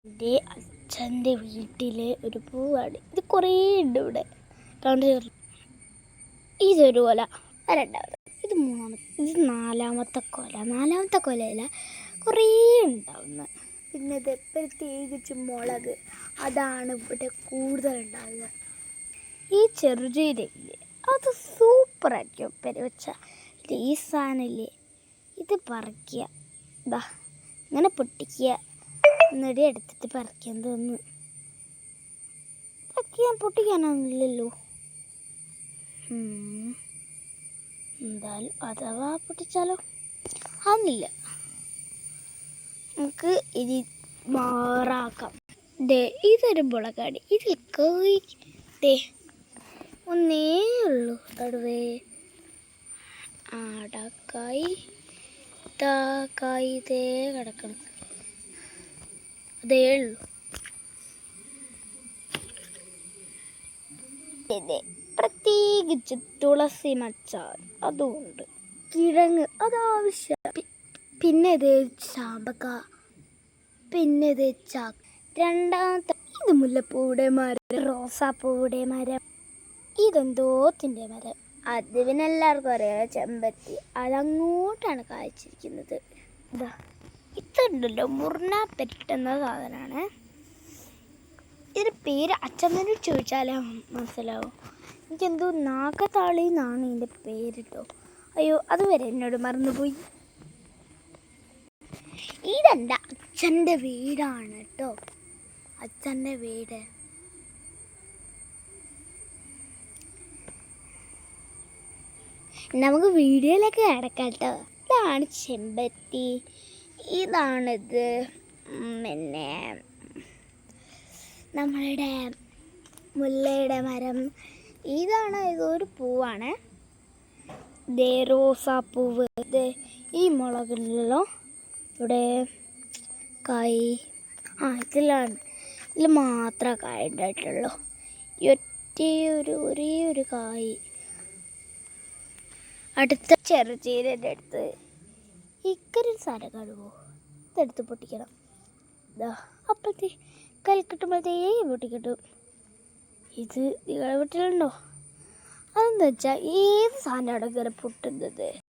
എൻ്റെ അച്ഛൻ്റെ വീട്ടിലെ ഒരു പൂവാണ്. ഇത് കുറേ ഉണ്ട് ഇവിടെ. കണ്ടു ഇതൊരു കൊല, രണ്ടാമത്, ഇത് മൂന്നാമത്തെ, ഇത് നാലാമത്തെ കൊലയില കുറേ ഉണ്ടാവുന്നു. പിന്നെ ഇത് പ്രത്യേകിച്ച് മുളക്, അതാണ് ഇവിടെ കൂടുതലുണ്ടാവുക. ഈ ചെറുചീരയില്ലേ, അത് സൂപ്പറായിരിക്കും ഉപ്പേരി വെച്ചാൽ. ഈ സാധനമില്ലേ, ഇത് പറിക്കുക, ഇതാ ഇങ്ങനെ പൊട്ടിക്കുക, എന്നിട്ട് എടുത്തിട്ട് പറിക്കാൻ തോന്നുന്നു. പൊട്ടിക്കാനൊന്നുമില്ലല്ലോ. എന്തായാലും അഥവാ പൊട്ടിച്ചാലോ, ആവുന്നില്ല. നമുക്ക് ഇനി മാറാക്കാം. ഇതൊരു മുളകാണ്. ഇതിൽ ഒന്നേ ഉള്ളൂ. തടുവേ ആടക്കായി താക്കായി ഇതേ കിടക്കണം, അതേ ഉള്ളൂ. പ്രത്യേകിച്ച് തുളസി മച്ചാൻ അതുകൊണ്ട്, കിഴങ്ങ് അതാവശ്യം. പിന്നെ ഇത് ചാമ്പക്ക, പിന്നെ ഇത് ചാക്ക്. രണ്ടാമത്തെ ഇത് മുല്ലപ്പൂവിടെ മരം, റോസാപ്പൂവിടെ മരം, ഇതെന്തോത്തിൻ്റെ മരം, അത് പിന്നെ എല്ലാവർക്കും അറിയാം, ചെമ്പരത്തി. അതങ്ങോട്ടാണ് കായ്ച്ചിരിക്കുന്നത്. ഇതാ ഇതുണ്ടല്ലോ, മുറിനാപ്പെരുട്ടെന്ന സാധനമാണ്. ഇതിൻ്റെ പേര് അച്ഛനോട് ചോദിച്ചാലേ മനസ്സിലാവും. എനിക്കെന്തോ നാഗതാളി എന്നാണ് ഇതിൻ്റെ പേരിട്ടോ. അയ്യോ, അതുവരെ എന്നോട് മറന്നുപോയി. ഇതെൻ്റെ അച്ഛൻ്റെ വീടാണ് കേട്ടോ, അച്ഛൻ്റെ വീട്. നമുക്ക് വീഡിയോയിലൊക്കെ കിടക്കാം കേട്ടോ. ഇതാണ് ചെമ്പരത്തി, ഇതാണിത്, പിന്നെ നമ്മളുടെ മുല്ലയുടെ മരം. ഇതാണ്, ഇതൊരു പൂവാണ്, റോസാപ്പൂവ്. ഈ മുളകുണ്ടല്ലോ ഇവിടെ കായ്, ഇതിലാണ്, ഇതിൽ മാത്രമേ കായ ഉണ്ടായിട്ടുള്ളൂ. ഒരേ ഒരു കായ്. അടുത്ത ചെറുചീരൻ്റെ അടുത്ത് ഇക്കരൊരു സാധനം കാണുമോ, ഇതെടുത്ത് പൊട്ടിക്കണം. ഇതാ അപ്പോഴത്തെ കൈ കിട്ടുമ്പോഴത്തേക്ക് പൊട്ടിക്കിട്ടും. ഇത് നിങ്ങളുടെ വീട്ടിലുണ്ടോ? അതെന്താ വെച്ചാൽ ഏത് സാധനമാണ് ഇങ്ങനെ പൊട്ടുന്നത്?